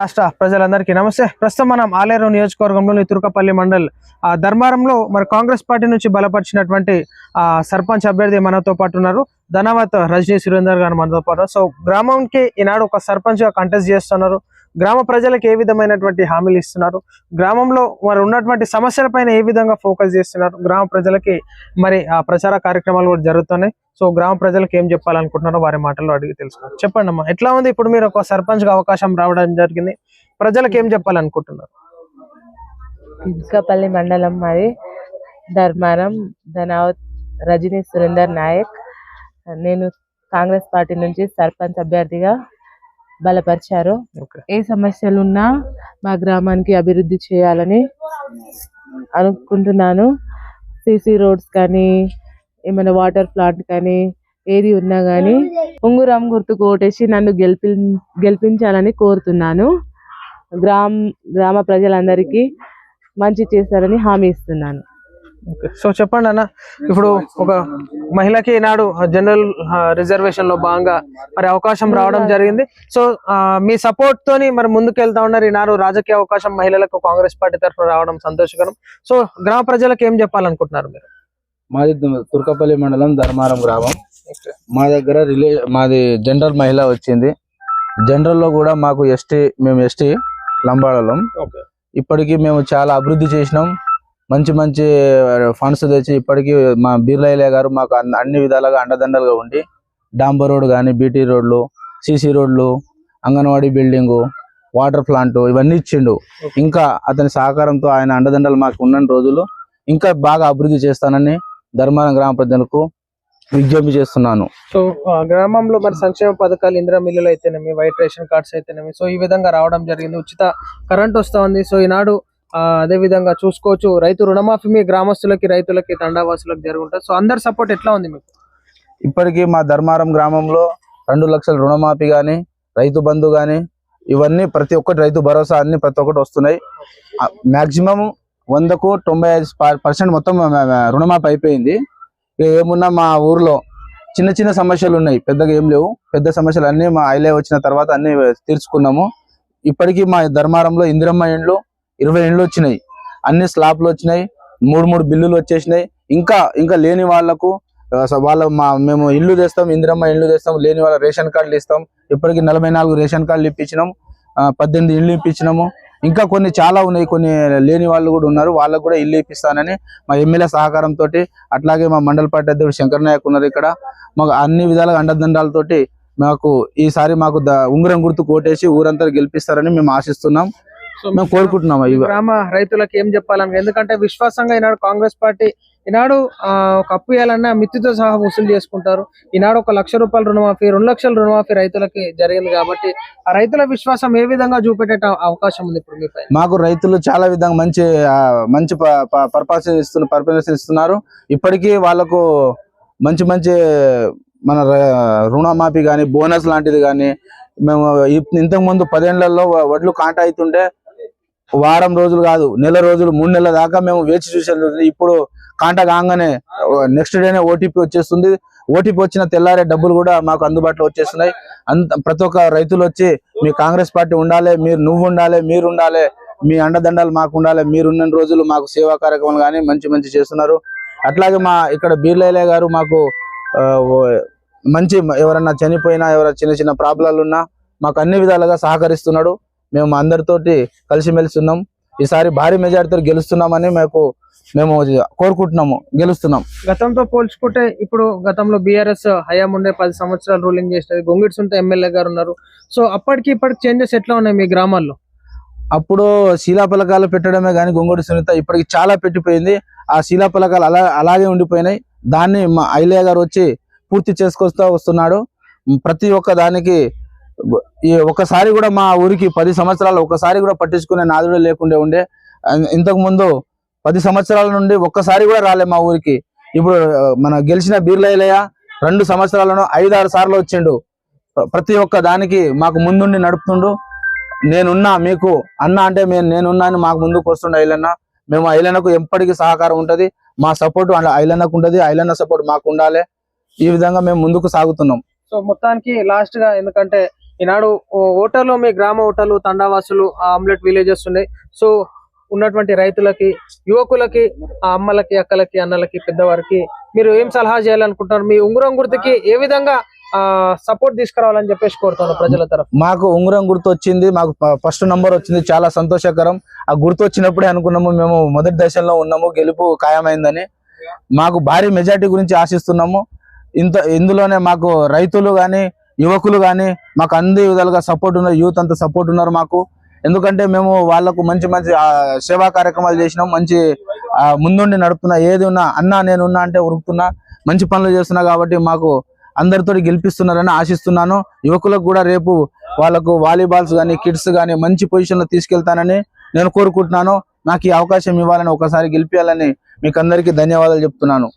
రాష్ట్ర ప్రజలందరికీ నమస్తే. ప్రస్తుతం మనం ఆలేరు నియోజకవర్గంలోని తుర్కపల్లి మండల్ ధర్మారంలో మరి కాంగ్రెస్ పార్టీ నుంచి బలపరిచినటువంటి సర్పంచ్ అభ్యర్థి మనతో పాటు ఉన్నారు. ధనావత్ రజనీ సురేందర్ గారు మనతో పాటు. సో గ్రామంకి ఈనాడు ఒక సర్పంచ్ గా కంటెస్ట్ చేస్తున్నారు. గ్రామ ప్రజలకు ఏ విధమైనటువంటి హామీలు ఇస్తున్నారు, గ్రామంలో మరి ఉన్నటువంటి సమస్యలపైన ఏ విధంగా ఫోకస్ చేస్తున్నారు, గ్రామ ప్రజలకి మరి ప్రచార కార్యక్రమాలు కూడా జరుగుతున్నాయి. సో గ్రామ ప్రజలకు ఏం చెప్పాలనుకుంటున్నారో వారి మాటల్లో అడిగి తెలుసుకోండి. చెప్పండి అమ్మా, ఎట్లా ఉంది ఇప్పుడు మీరు ఒక సర్పంచ్ గా అవకాశం రావడం జరిగింది, ప్రజలకు ఏం చెప్పాలనుకుంటున్నారు? తుర్కపల్లి మండలం మాది ధర్మారం. ధనావత్ రజనీ సురేందర్ నాయక్. నేను కాంగ్రెస్ పార్టీ నుంచి సర్పంచ్ అభ్యర్థిగా బలపరిచారు. ఏ సమస్యలు ఉన్నా మా గ్రామానికి అభివృద్ధి చేయాలని అనుకుంటున్నాను. సిసి రోడ్స్ కానీ ఏమైనా వాటర్ ప్లాంట్ కానీ ఏది ఉన్నా కానీ ఉంగురం గుర్తుకు ఓటేసి నన్ను గెలిపించాలని కోరుతున్నాను. గ్రామ ప్రజలందరికీ మంచి చేస్తారని హామీ ఇస్తున్నాను. సో చెప్పండి అన్న, ఇప్పుడు ఒక మహిళకి ఈనాడు జనరల్ రిజర్వేషన్ లో భాగంగా మరి అవకాశం రావడం జరిగింది. సో మీ సపోర్ట్ తోని మరి ముందుకు వెళ్తా ఉన్నారు. ఈనాడు రాజకీయ అవకాశం మహిళలకు కాంగ్రెస్ పార్టీ తరఫున రావడం సంతోషకరం. సో గ్రామ ప్రజలకు ఏం చెప్పాలనుకుంటున్నారు మీరు? మాది తుర్కపల్లి మండలం ధర్మారం గ్రామం. మా దగ్గర మాది జనరల్ మహిళ వచ్చింది. జనరల్ లో కూడా మాకు మేము ఎస్టీ లంబాడలం. ఇప్పటికీ మేము చాలా అభివృద్ధి చేసినాం. మంచి మంచి ఫండ్స్ తెచ్చి ఇప్పటికీ మా బీర్లయ్య గారు మాకు అన్ని విధాలుగా అండదండలుగా ఉండి డాంబర్ రోడ్ కానీ, బీటీ రోడ్లు, సిసి రోడ్లు, అంగన్వాడీ బిల్డింగు, వాటర్ ప్లాంట్ ఇవన్నీ ఇచ్చిండు. ఇంకా అతని సహకారంతో ఆయన అండదండలు మాకు ఉన్న రోజులు ఇంకా బాగా అభివృద్ధి చేస్తానని ధర్మారం గ్రామ ప్రజలకు విజ్ఞప్తి చేస్తున్నాను. సో గ్రామంలో మరి సంక్షేమ పథకాలు, ఇందిరా మిల్లులు అయితేనేమి, వైట్ రేషన్ కార్డ్స్ అయితేనేమి, సో ఈ విధంగా రావడం జరిగింది. ఉచిత కరెంట్ వస్తా ఉంది. సో ఈనాడు అదే విధంగా చూసుకోవచ్చు, రైతు రుణమాఫీ మీ గ్రామస్తులకి, రైతులకి, తండావాసులకు జరుగుతుంది. సో అందరి సపోర్ట్ ఎట్లా ఉంది మీకు? ఇప్పటికీ మా ధర్మారం గ్రామంలో 2 లక్షల రుణమాఫీ కానీ, రైతు బంధు కానీ, ఇవన్నీ ప్రతి ఒక్కటి, రైతు భరోసా అన్ని ప్రతి ఒక్కటి వస్తున్నాయి. మాక్సిమం 100కు 95% మొత్తం రుణమాఫీ అయిపోయింది. ఏమున్నా మా ఊర్లో చిన్న చిన్న సమస్యలు ఉన్నాయి, పెద్దగా ఏం లేవు. పెద్ద సమస్యలు అన్ని మా ఐలే వచ్చిన తర్వాత అన్ని తీర్చుకున్నాము. ఇప్పటికీ మా ధర్మారంలో ఇందిరమ్మ ఇండ్లు 20 ఇండ్లు వచ్చినాయి, అన్ని స్లాబ్లు వచ్చినాయి, 3 బిల్లులు వచ్చేసినాయి. ఇంకా లేని వాళ్లకు మేము ఇల్లు తెస్తాం, ఇందిరమ్మ ఇల్లు తెస్తాం. లేని వాళ్ళ రేషన్ కార్డులు ఇస్తాం. ఇప్పటికి 44 రేషన్ కార్డులు ఇప్పించినాం, 18 ఇల్లు ఇప్పించినాము. ఇంకా కొన్ని చాలా ఉన్నాయి, కొన్ని లేని వాళ్ళు కూడా ఉన్నారు, వాళ్ళకు కూడా ఇల్లు ఇప్పిస్తానని మా ఎమ్మెల్యే సహకారంతో, అట్లాగే మా మండల పార్టీ అధ్యక్షుడు శంకర్ నాయక్ ఉన్నారు ఇక్కడ. మాకు అన్ని విధాలుగా అండదండాలతోటి మాకు ఈసారి మాకు ఉంగరం గుర్తు కోటేసి ఊరంతా గెలిపిస్తారని మేము ఆశిస్తున్నాం, మేము కోరుకుంటున్నాం. గ్రామ రైతులకు ఏం చెప్పాలని, ఎందుకంటే విశ్వాసంగా ఈనాడు కాంగ్రెస్ పార్టీ ఈనాడు ఒక అప్పు ఇవ్వాలన్నా మిత్తితో సహా వసూలు చేసుకుంటారు. ఈనాడు 1 లక్ష రూపాయల రుణమాఫీ, 2 లక్షల రుణమాఫీ రైతులకి జరిగింది. కాబట్టి ఆ రైతుల విశ్వాసం ఏ విధంగా చూపెట్టే అవకాశం ఉంది ఇప్పుడు మీపై? మాకు రైతులు చాలా విధంగా మంచి పర్పస్ ఇస్తున్నారు. ఇప్పటికీ వాళ్ళకు మంచి మన రుణమాఫీ కానీ, బోనస్ లాంటిది కానీ, మేము ఇంతకు ముందు 10 ఏళ్లలో వడ్లు కాంట అవుతుంటే వారం రోజులు కాదు, నెల రోజులు, 3 నెలల దాకా మేము వేచి చూసేది. ఇప్పుడు కాంట కాగానే నెక్స్ట్ డేనే ఓటీపీ వచ్చేస్తుంది. ఓటీపీ వచ్చిన తెల్లారే డబ్బులు కూడా మాకు అందుబాటులో వచ్చేస్తున్నాయి. ప్రతి ఒక్క రైతులు వచ్చి మీ కాంగ్రెస్ పార్టీ ఉండాలి, నువ్వు ఉండాలి, మీరు ఉండాలి, మీ అండదండాలు మాకు ఉండాలి, మీరున్న రోజులు మాకు సేవా కార్యక్రమాలు కానీ మంచి చేస్తున్నారు. అట్లాగే మా ఇక్కడ బీర్లయ్య గారు మాకు ఎవరన్నా చనిపోయినా, ఎవరైనా చిన్న ప్రాబ్లాలు ఉన్నా మాకు అన్ని విధాలుగా సహకరిస్తున్నాడు. మేము అందరితోటి కలిసిమెలిసి ఉన్నాం. ఈసారి భారీ మెజార్టీతో గెలుస్తున్నామని మేము కోరుకుంటున్నాము, గెలుస్తున్నాం. గతంతో పోల్చుకుంటే ఇప్పుడు గతంలో బీఆర్ఎస్ హయాం ఉండే 10 సంవత్సరాలు రూలింగ్ చేసినది, గొంగిడి సుంట ఎమ్మెల్యే గారు ఉన్నారు. సో అప్పటికి ఇప్పటికి చేంజెస్ ఎట్లా ఉన్నాయి మీ గ్రామాల్లో? అప్పుడు శిలాఫలకాలు పెట్టడమే కానీ గొంగుడి సునీత ఇప్పటికి చాలా పెట్టిపోయింది. ఆ శిలాఫలకాలు అలాగే ఉండిపోయినాయి. దాన్ని మా ఐలయ్య గారు వచ్చి పూర్తి చేసుకొస్తూ వస్తున్నాడు. ప్రతి ఒక్క దానికి ఒకసారి కూడా మా ఊరికి 10 సంవత్సరాలు ఒకసారి కూడా పట్టించుకునే నాదుడే లేకుండా ఉండే. ఇంతకు ముందు 10 సంవత్సరాల నుండి ఒక్కసారి కూడా రాలే మా ఊరికి. ఇప్పుడు మన గెలిచిన బీర్లయ్య 2 సంవత్సరాలను 5-6 సార్లు వచ్చిండు. ప్రతి ఒక్క దానికి మాకు ముందుండి నడుపుతుండు. నేనున్నా, మీకు అన్న అంటే నేనున్నా అని మాకు ముందుకు వస్తుండే ఐలన్న. మేము ఐలన్నకు ఎప్పటికీ సహకారం ఉంటది, మా సపోర్ట్ ఐలన్నకు ఉంటది, ఐలన్న సపోర్ట్ మాకు ఉండాలి. ఈ విధంగా మేము ముందుకు సాగుతున్నాం. సో మొత్తానికి లాస్ట్ గా, ఎందుకంటే ఈనాడు ఓటర్లు మీ గ్రామ ఓటర్లు తండావాసులు ఆమ్లెట్ విలేజెస్ ఉన్నాయి. సో ఉన్నటువంటి రైతులకి, యువకులకి, అమ్మలకి, అక్కలకి, అన్నలకి, పెద్దవారికి మీరు ఏం సలహా చేయాలనుకుంటున్నారు? మీ ఉంగరం గుర్తుకి ఏ విధంగా సపోర్ట్ తీసుకురావాలని చెప్పేసి కోరుతున్నారు ప్రజల తరఫు? మాకు ఉంగరం గుర్తు వచ్చింది, మాకు ఫస్ట్ నంబర్ వచ్చింది, చాలా సంతోషకరం. ఆ గుర్తు వచ్చినప్పుడే అనుకున్నాము మేము మొదటి దశలో ఉన్నాము, గెలుపు ఖాయమైందని. మాకు భారీ మెజార్టీ గురించి ఆశిస్తున్నాము. ఇందులోనే మాకు రైతులు కానీ, యువకులు కానీ మాకు అన్ని విధాలుగా సపోర్ట్ ఉన్నారు, యూత్ అంతా సపోర్ట్ ఉన్నారు మాకు. ఎందుకంటే మేము వాళ్ళకు మంచి మంచి సేవా కార్యక్రమాలు చేసినాం, మంచి ముందుండి నడుపుతున్నా, ఏది ఉన్నా అన్నా నేనున్నా అంటే ఉరుకుతున్నా, మంచి పనులు చేస్తున్నా. కాబట్టి మాకు అందరితో గెలిపిస్తున్నారని ఆశిస్తున్నాను. యువకులకు కూడా రేపు వాళ్ళకు వాలీబాల్స్ కానీ, కిడ్స్ కానీ మంచి పొజిషన్లో తీసుకెళ్తానని నేను కోరుకుంటున్నాను. నాకు ఈ అవకాశం ఇవ్వాలని, ఒకసారి గెలిపించాలని మీకు అందరికీ ధన్యవాదాలు చెప్తున్నాను.